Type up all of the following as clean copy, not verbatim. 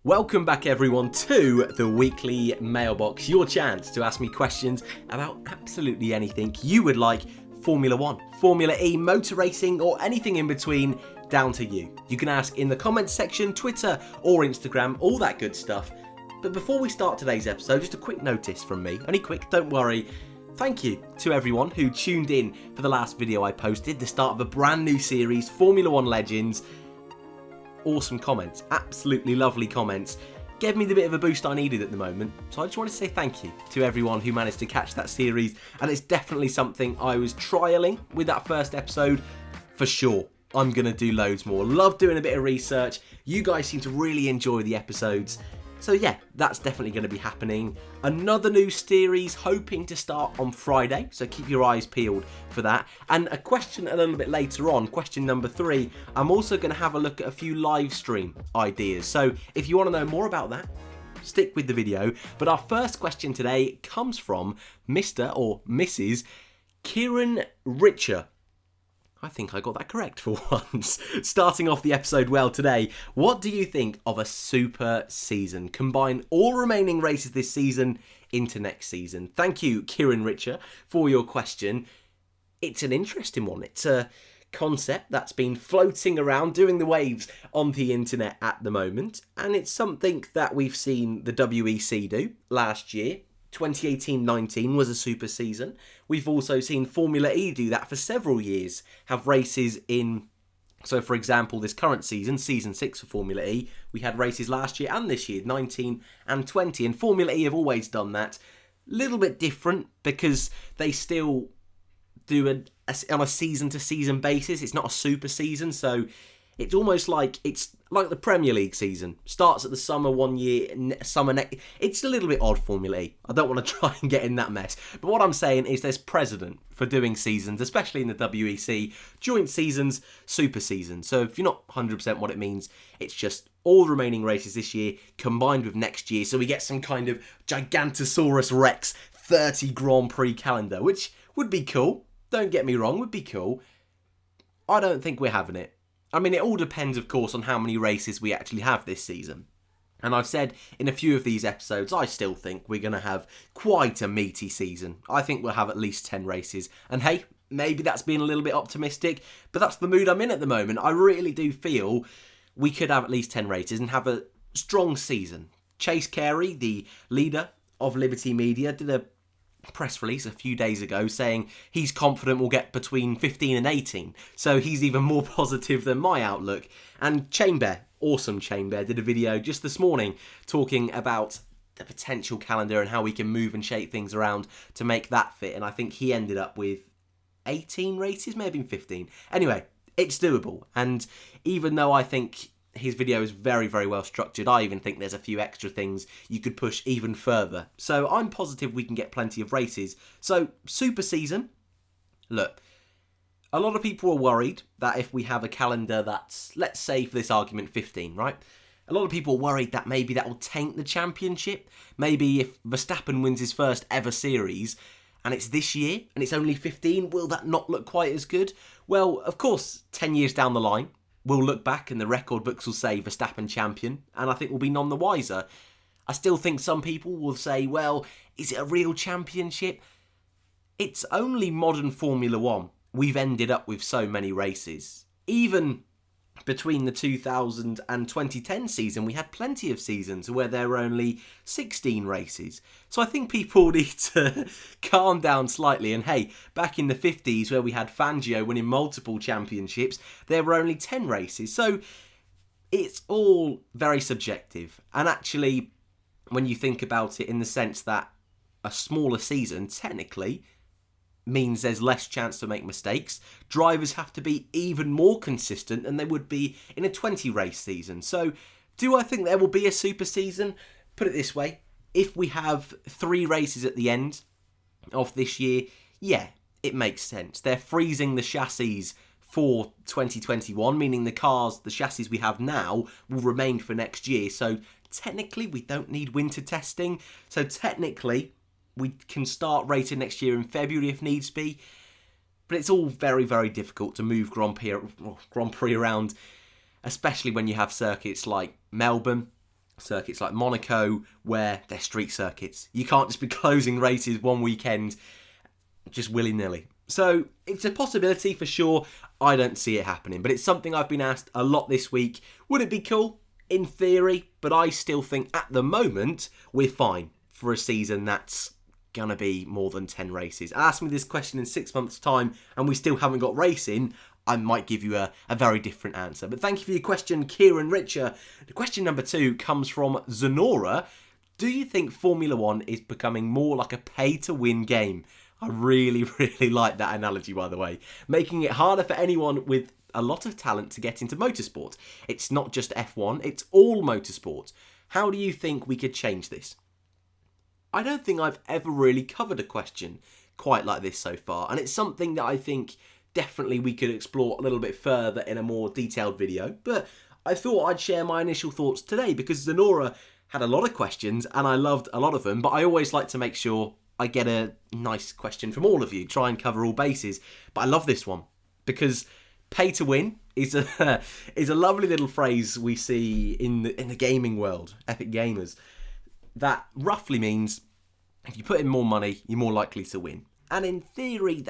Welcome back everyone to the weekly Mailbox, your chance to ask me questions about absolutely anything you would like. Formula 1, Formula E, motor racing or anything in between, down to you. You can ask in the comments section, Twitter or Instagram, all that good stuff. But before we start today's episode, just a quick notice from me, only quick, don't worry. Thank you to everyone who tuned in for the last video I posted, the start of a brand new series, Formula 1 Legends. Awesome comments, absolutely lovely comments, gave me the bit of a boost I needed at the moment, so I just want to say thank you to everyone who managed to catch that series, and it's definitely something I was trialling with that first episode. For sure, I'm going to do loads more. Love doing a bit of research, you guys seem to really enjoy the episodes, so yeah, that's definitely going to be happening. Another new series hoping to start on Friday, so keep your eyes peeled for that. And a question a little bit later on, question number 3, I'm also going to have a look at a few live stream ideas. So if you want to know more about that, stick with the video. But our first question today comes from Mr. or Mrs. Kieran Richer. I think I got that correct for once. Starting off the episode well today, what do you think of a super season? Combine all remaining races this season into next season. Thank you, Kieran Richer, for your question. It's an interesting one. It's a concept that's been floating around, doing the waves on the internet at the moment. And it's something that we've seen the WEC do last year. 2018-19 was a super season. We've also seen Formula E do that for several years, have races in, so for example, this current season, season 6 for Formula E, we had races last year and this year, 19 and 20, and Formula E have always done that. Little bit different because they still do on a season-to-season basis. It's not a super season, so it's almost like the Premier League season. Starts at the summer one year, summer next. It's a little bit odd, Formula E. I don't want to try and get in that mess. But what I'm saying is there's precedent for doing seasons, especially in the WEC, joint seasons, super seasons. So if you're not 100% what it means, it's just all the remaining races this year combined with next year. So we get some kind of Gigantosaurus Rex 30 Grand Prix calendar, which would be cool. Don't get me wrong, would be cool. I don't think we're having it. I mean, it all depends, of course, on how many races we actually have this season. And I've said in a few of these episodes, I still think we're going to have quite a meaty season. I think we'll have at least 10 races. And hey, maybe that's being a little bit optimistic, but that's the mood I'm in at the moment. I really do feel we could have at least 10 races and have a strong season. Chase Carey, the leader of Liberty Media, did a press release a few days ago saying he's confident we'll get between 15 and 18, so he's even more positive than my outlook. And Chamber, awesome Chamber, did a video just this morning talking about the potential calendar and how we can move and shape things around to make that fit, and I think he ended up with 18 races, maybe 15. Anyway, it's doable, and even though I think his video is very, very well structured, I even think there's a few extra things you could push even further. So I'm positive we can get plenty of races. So, super season. Look, a lot of people are worried that if we have a calendar that's, let's say for this argument, 15, right? A lot of people are worried that maybe that will taint the championship. Maybe if Verstappen wins his first ever series and it's this year and it's only 15, will that not look quite as good? Well, of course, 10 years down the line, we'll look back and the record books will say Verstappen champion, and I think we'll be none the wiser. I still think some people will say, well, is it a real championship? It's only modern Formula 1 we've ended up with so many races. Even between the 2000 and 2010 season, we had plenty of seasons where there were only 16 races. So I think people need to calm down slightly. And hey, back in the 50s where we had Fangio winning multiple championships, there were only 10 races. So it's all very subjective. And actually, when you think about it in the sense that a smaller season, technically, means there's less chance to make mistakes. Drivers have to be even more consistent than they would be in a 20 race season. So do I think there will be a super season? Put it this way, if we have 3 races at the end of this year, yeah, it makes sense. They're freezing the chassis for 2021, meaning the chassis we have now will remain for next year. So technically we don't need winter testing. So technically we can start racing next year in February if needs be. But it's all very, very difficult to move Grand Prix around, especially when you have circuits like Melbourne, circuits like Monaco, where they're street circuits. You can't just be closing races one weekend just willy-nilly. So it's a possibility for sure. I don't see it happening, but it's something I've been asked a lot this week. Would it be cool? In theory, but I still think at the moment we're fine for a season that's gonna be more than 10 races. Ask me this question in 6 months' time and we still haven't got racing, I might give you a very different answer. But thank you for your question, Kieran Richer. The question number 2 comes from Zenora. Do you think Formula 1 is becoming more like a pay-to-win game? I really, really like that analogy, by the way. Making it harder for anyone with a lot of talent to get into motorsport. It's not just F1, it's all motorsport. How do you think we could change this? I don't think I've ever really covered a question quite like this so far, and it's something that I think definitely we could explore a little bit further in a more detailed video, but I thought I'd share my initial thoughts today because Zenora had a lot of questions and I loved a lot of them, but I always like to make sure I get a nice question from all of you, try and cover all bases. But I love this one because pay to win is a lovely little phrase we see in the gaming world, Epic Gamers, that roughly means if you put in more money, you're more likely to win. And in theory,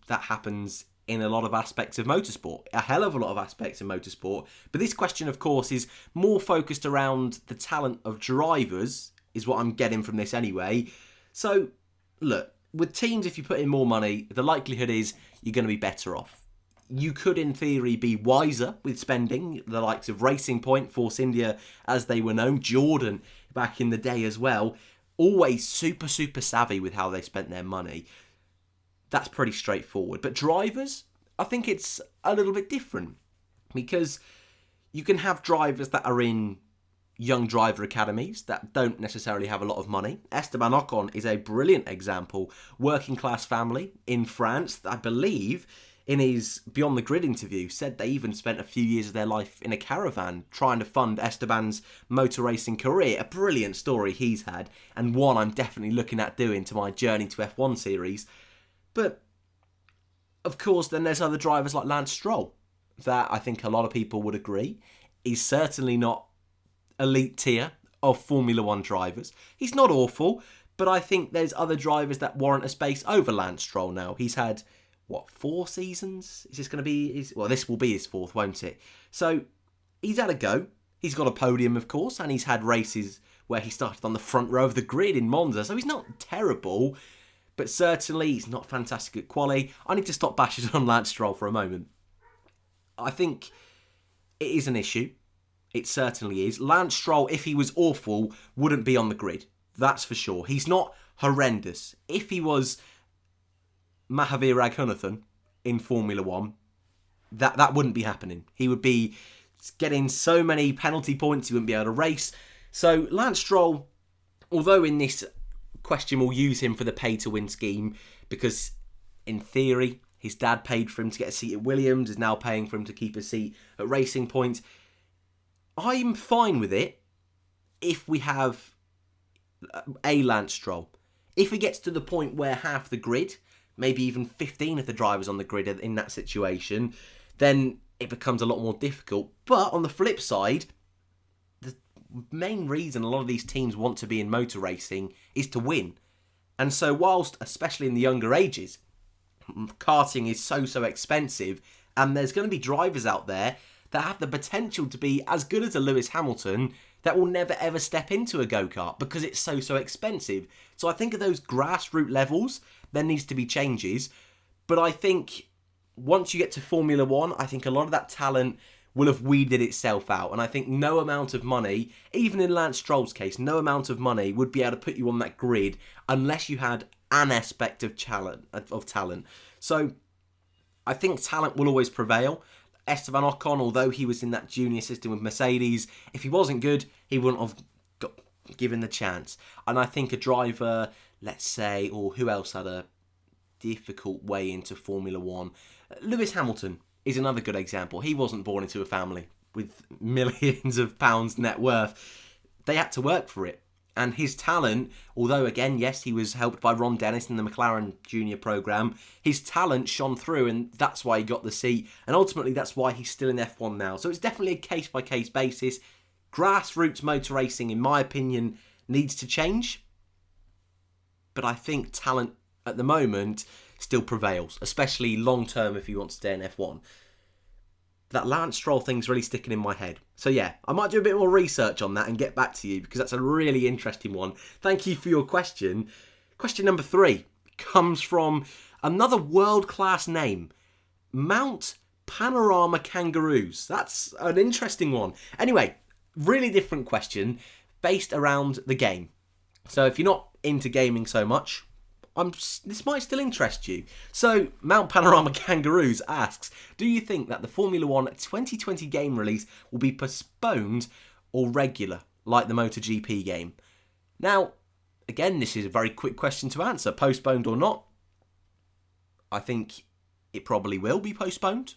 that happens in a lot of aspects of motorsport, a hell of a lot of aspects of motorsport. But this question, of course, is more focused around the talent of drivers, is what I'm getting from this anyway. So, look, with teams, if you put in more money, the likelihood is you're going to be better off. You could, in theory, be wiser with spending, the likes of Racing Point, Force India, as they were known, Jordan back in the day as well, always super, super savvy with how they spent their money. That's pretty straightforward. But drivers, I think it's a little bit different because you can have drivers that are in young driver academies that don't necessarily have a lot of money. Esteban Ocon is a brilliant example. Working class family in France, I believe, in his Beyond the Grid interview, said they even spent a few years of their life in a caravan trying to fund Esteban's motor racing career. A brilliant story he's had, and one I'm definitely looking at doing to my Journey to F1 series. But, of course, then there's other drivers like Lance Stroll, that I think a lot of people would agree is certainly not elite tier of Formula 1 drivers. He's not awful, but I think there's other drivers that warrant a space over Lance Stroll now. He's had, 4 seasons? Is this going to be this will be his 4th, won't it? So, he's had a go. He's got a podium, of course, and he's had races where he started on the front row of the grid in Monza, so he's not terrible, but certainly he's not fantastic at quali. I need to stop bashing on Lance Stroll for a moment. I think it is an issue. It certainly is. Lance Stroll, if he was awful, wouldn't be on the grid. That's for sure. He's not horrendous. If he was Mahavir Raghunathan in Formula 1, that wouldn't be happening. He would be getting so many penalty points, he wouldn't be able to race. So Lance Stroll, although in this question we'll use him for the pay-to-win scheme, because in theory, his dad paid for him to get a seat at Williams, is now paying for him to keep a seat at Racing Point. I'm fine with it if we have a Lance Stroll. If it gets to the point where half the grid, maybe even 15 of the drivers on the grid are in that situation, then it becomes a lot more difficult. But on the flip side, the main reason a lot of these teams want to be in motor racing is to win. And so whilst, especially in the younger ages, karting is so expensive, and there's going to be drivers out there that have the potential to be as good as a Lewis Hamilton that will never ever step into a go-kart because it's so expensive. So I think at those grassroots levels, there needs to be changes. But I think once you get to Formula 1, I think a lot of that talent will have weeded itself out. And I think no amount of money, even in Lance Stroll's case, no amount of money would be able to put you on that grid unless you had an aspect of talent. So I think talent will always prevail. Esteban Ocon, although he was in that junior system with Mercedes, if he wasn't good, he wouldn't have got given the chance. And I think a driver, let's say, or who else had a difficult way into Formula 1? Lewis Hamilton is another good example. He wasn't born into a family with millions of pounds net worth. They had to work for it. And his talent, although again, yes, he was helped by Ron Dennis in the McLaren Junior programme, his talent shone through and that's why he got the seat. And ultimately, that's why he's still in F1 now. So it's definitely a case-by-case basis. Grassroots motor racing, in my opinion, needs to change. But I think talent at the moment still prevails, especially long term if you want to stay in F1. That Lance Stroll thing's really sticking in my head. So yeah, I might do a bit more research on that and get back to you, because that's a really interesting one. Thank you for your question. Question number 3 comes from another world-class name, Mount Panorama Kangaroos. That's an interesting one. Anyway, really different question based around the game. So if you're not into gaming so much, this might still interest you. So, Mount Panorama Kangaroos asks, do you think that the Formula 1 2020 game release will be postponed or regular, like the MotoGP game? Now, again, this is a very quick question to answer. Postponed or not? I think it probably will be postponed.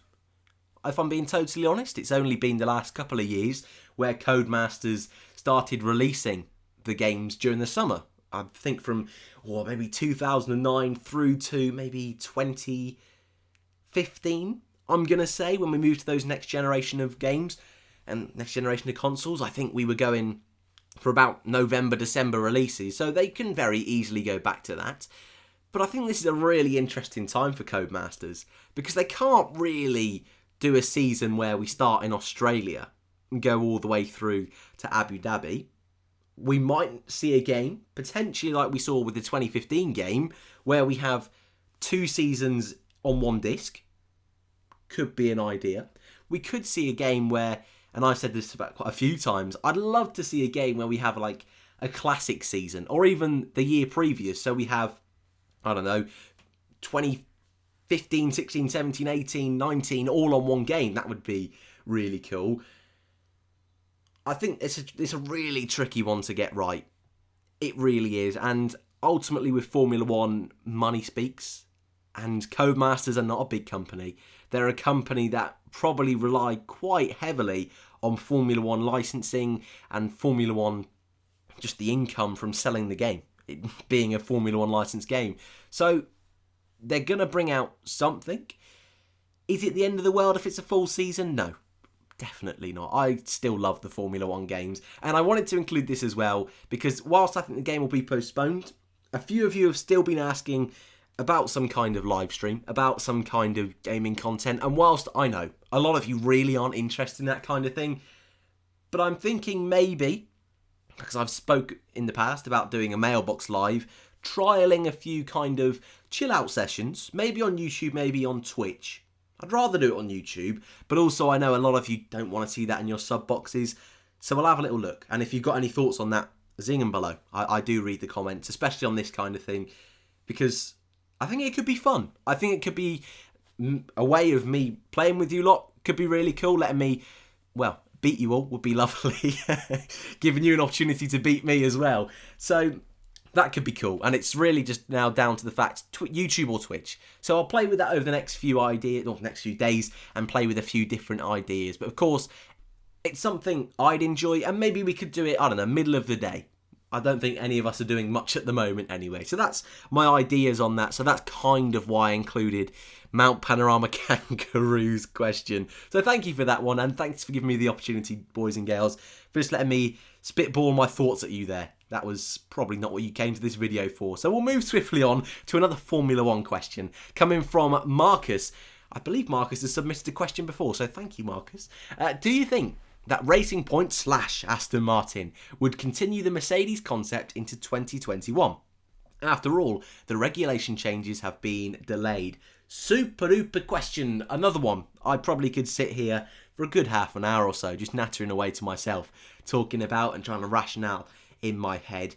If I'm being totally honest, it's only been the last couple of years where Codemasters started releasing the games during the summer. I think from maybe 2009 through to maybe 2015, I'm going to say, when we moved to those next generation of games and next generation of consoles. I think we were going for about November, December releases, so they can very easily go back to that. But I think this is a really interesting time for Codemasters, because they can't really do a season where we start in Australia and go all the way through to Abu Dhabi. We might see a game, potentially like we saw with the 2015 game, where we have 2 seasons on one disc. Could be an idea. We could see a game where, and I've said this about quite a few times, I'd love to see a game where we have like a classic season, or even the year previous. So we have, I don't know, 2015, 16, 17, 18, 19, all on one game. That would be really cool. I think it's a really tricky one to get right. It really is. And ultimately with Formula 1, money speaks. And Codemasters are not a big company. They're a company that probably rely quite heavily on Formula 1 licensing and Formula 1, just the income from selling the game, it being a Formula 1 licensed game. So they're going to bring out something. Is it the end of the world if it's a full season? No. Definitely not. I still love the Formula 1 games. And I wanted to include this as well, because whilst I think the game will be postponed, a few of you have still been asking about some kind of live stream, about some kind of gaming content. And whilst I know a lot of you really aren't interested in that kind of thing, but I'm thinking maybe, because I've spoke in the past about doing a Mailbox live, trialling a few kind of chill out sessions, maybe on YouTube, maybe on Twitch. I'd rather do it on YouTube, but also I know a lot of you don't want to see that in your sub boxes, so we'll have a little look. And if you've got any thoughts on that, zing them below. I do read the comments, especially on this kind of thing, because I think it could be fun. I think it could be a way of me playing with you lot. Could be really cool. Letting me, beat you all would be lovely. Giving you an opportunity to beat me as well. So that could be cool, and it's really just now down to the fact, YouTube or Twitch. So I'll play with that over the next few days, and play with a few different ideas. But of course, it's something I'd enjoy, and maybe we could do it, I don't know, middle of the day. I don't think any of us are doing much at the moment anyway. So that's my ideas on that. So that's kind of why I included Mount Panorama Kangaroos question. So thank you for that one, and thanks for giving me the opportunity, boys and girls, for just letting me spitball my thoughts at you there. That was probably not what you came to this video for. So we'll move swiftly on to another Formula 1 question coming from Marcus. I believe Marcus has submitted a question before, so thank you, Marcus. Do you think that Racing Point / Aston Martin would continue the Mercedes concept into 2021? After all, the regulation changes have been delayed. Super duper question. Another one. I probably could sit here for a good half an hour or so, just nattering away to myself, talking about and trying to ration out in my head,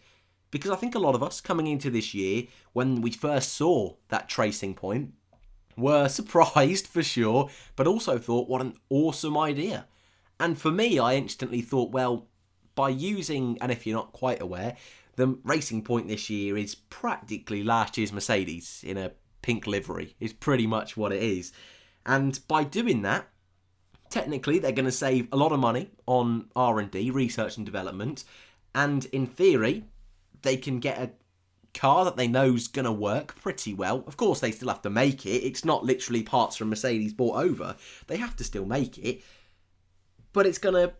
because I think a lot of us coming into this year, when we first saw that Racing Point, were surprised for sure, but also thought, what an awesome idea. And for me, I instantly thought, well, by using, and if you're not quite aware, the Racing Point this year is practically last year's Mercedes in a pink livery, is pretty much what it is. And by doing that, technically they're going to save a lot of money on R&D, research and development, and in theory, they can get a car that they know is going to work pretty well. Of course, they still have to make it. It's not literally parts from Mercedes bought over. They have to still make it. But it's going to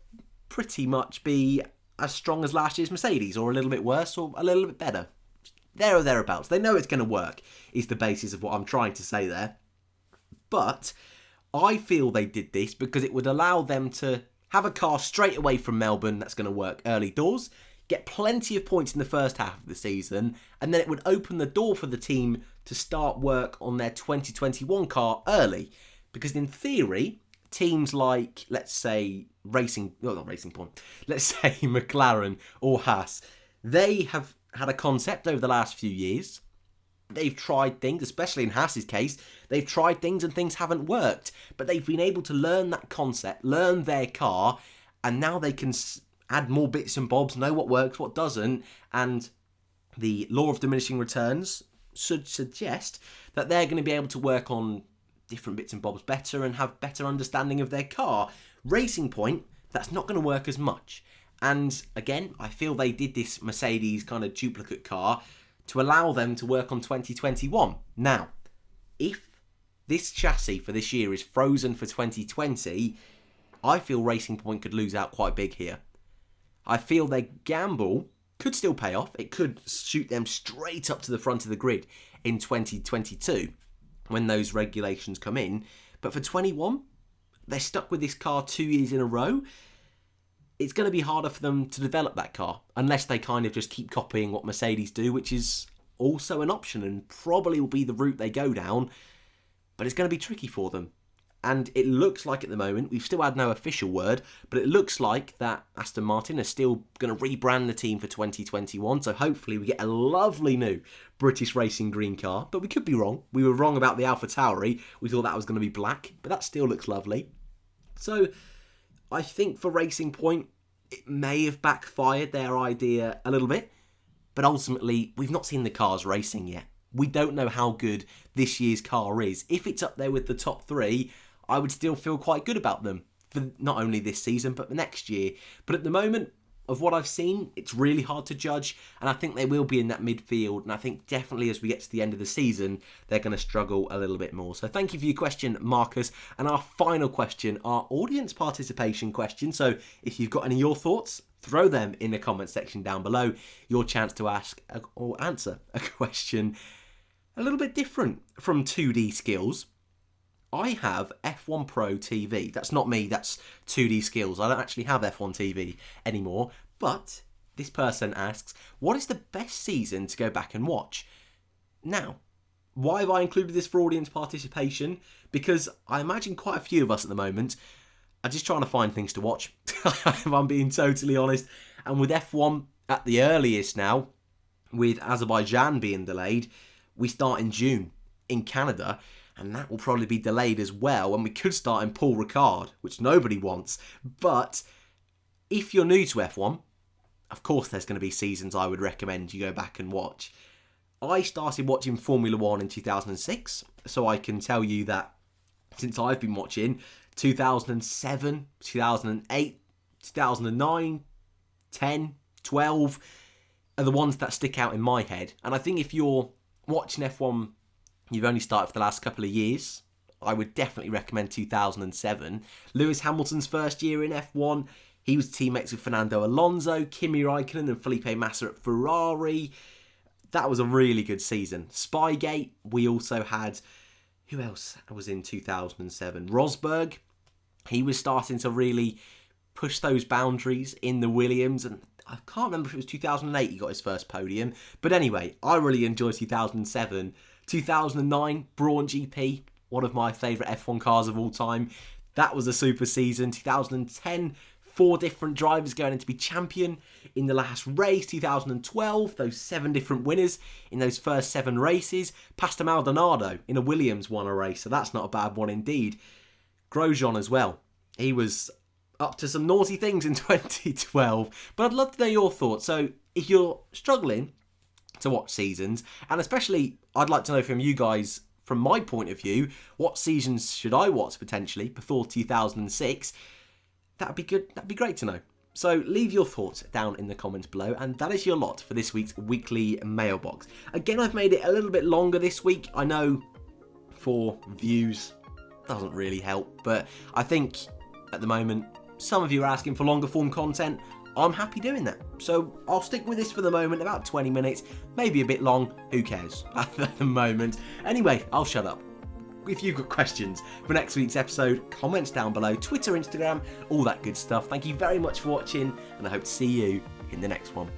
pretty much be as strong as last year's Mercedes, or a little bit worse, or a little bit better. There or thereabouts. They know it's going to work, is the basis of what I'm trying to say there. But I feel they did this because it would allow them to have a car straight away from Melbourne that's going to work early doors, get plenty of points in the first half of the season, and then it would open the door for the team to start work on their 2021 car early. Because in theory, teams like, let's say, let's say McLaren or Haas, they have had a concept over the last few years. They've tried things, especially in Haas's case, they've tried things and things haven't worked. But they've been able to learn that concept, learn their car, and now they can add more bits and bobs, know what works, what doesn't, and the law of diminishing returns should suggest that they're going to be able to work on different bits and bobs better and have better understanding of their car. Racing Point, that's not going to work as much. And again, I feel they did this Mercedes kind of duplicate car to allow them to work on 2021. Now, if this chassis for this year is frozen for 2020, I feel Racing Point could lose out quite big here. I feel their gamble could still pay off. It could shoot them straight up to the front of the grid in 2022 when those regulations come in. But for 21, they're stuck with this car 2 years in a row. It's going to be harder for them to develop that car unless they kind of just keep copying what Mercedes do, which is also an option and probably will be the route they go down. But it's going to be tricky for them. And it looks like at the moment, we've still had no official word, but it looks like that Aston Martin are still going to rebrand the team for 2021. So hopefully we get a lovely new British racing green car. But we could be wrong. We were wrong about the AlphaTauri. We thought that was going to be black, but that still looks lovely. So I think for Racing Point, it may have backfired their idea a little bit. But ultimately, we've not seen the cars racing yet. We don't know how good this year's car is. If it's up there with the top three, I would still feel quite good about them for not only this season, but the next year. But at the moment, of what I've seen, it's really hard to judge. And I think they will be in that midfield. And I think definitely as we get to the end of the season, they're going to struggle a little bit more. So thank you for your question, Marcus. And our final question, our audience participation question. So if you've got any of your thoughts, throw them in the comment section down below. Your chance to ask or answer a question a little bit different from 2D skills. I have F1 Pro TV. That's not me, that's 2D skills. I don't actually have F1 TV anymore. But this person asks, what is the best season to go back and watch? Now, why have I included this for audience participation? Because I imagine quite a few of us at the moment are just trying to find things to watch, if I'm being totally honest. And with F1 at the earliest now, with Azerbaijan being delayed, we start in June in Canada. And that will probably be delayed as well. And we could start in Paul Ricard, which nobody wants. But if you're new to F1, of course there's going to be seasons I would recommend you go back and watch. I started watching Formula 1 in 2006. So I can tell you that since I've been watching, 2007, 2008, 2009, 10, 12 are the ones that stick out in my head. And I think if you're watching F1, you've only started for the last couple of years, I would definitely recommend 2007. Lewis Hamilton's first year in F1, he was teammates with Fernando Alonso, Kimi Raikkonen and Felipe Massa at Ferrari. That was a really good season. Spygate, we also had, who else was in 2007? Rosberg, he was starting to really push those boundaries in the Williams, and I can't remember if it was 2008 he got his first podium. But anyway, I really enjoyed 2007. 2009, Brawn GP, one of my favourite F1 cars of all time. That was a super season. 2010, 4 different drivers going in to be champion in the last race. 2012, those 7 different winners in those first 7 races. Pastor Maldonado in a Williams won a race, so that's not a bad one indeed. Grosjean as well. He was up to some naughty things in 2012. But I'd love to know your thoughts. So if you're struggling to watch seasons, and especially I'd like to know from you guys, from my point of view, what seasons should I watch potentially before 2006? That'd be good. That'd be great to know. So leave your thoughts down in the comments below, and that is your lot for this week's weekly mailbox. Again, I've made it a little bit longer this week. I know for views doesn't really help, but I think at the moment Some of you are asking for longer form content. I'm happy doing that. So I'll stick with this for the moment, about 20 minutes, maybe a bit long, who cares at the moment. Anyway, I'll shut up. If you've got questions for next week's episode, comments down below, Twitter, Instagram, all that good stuff. Thank you very much for watching, and I hope to see you in the next one.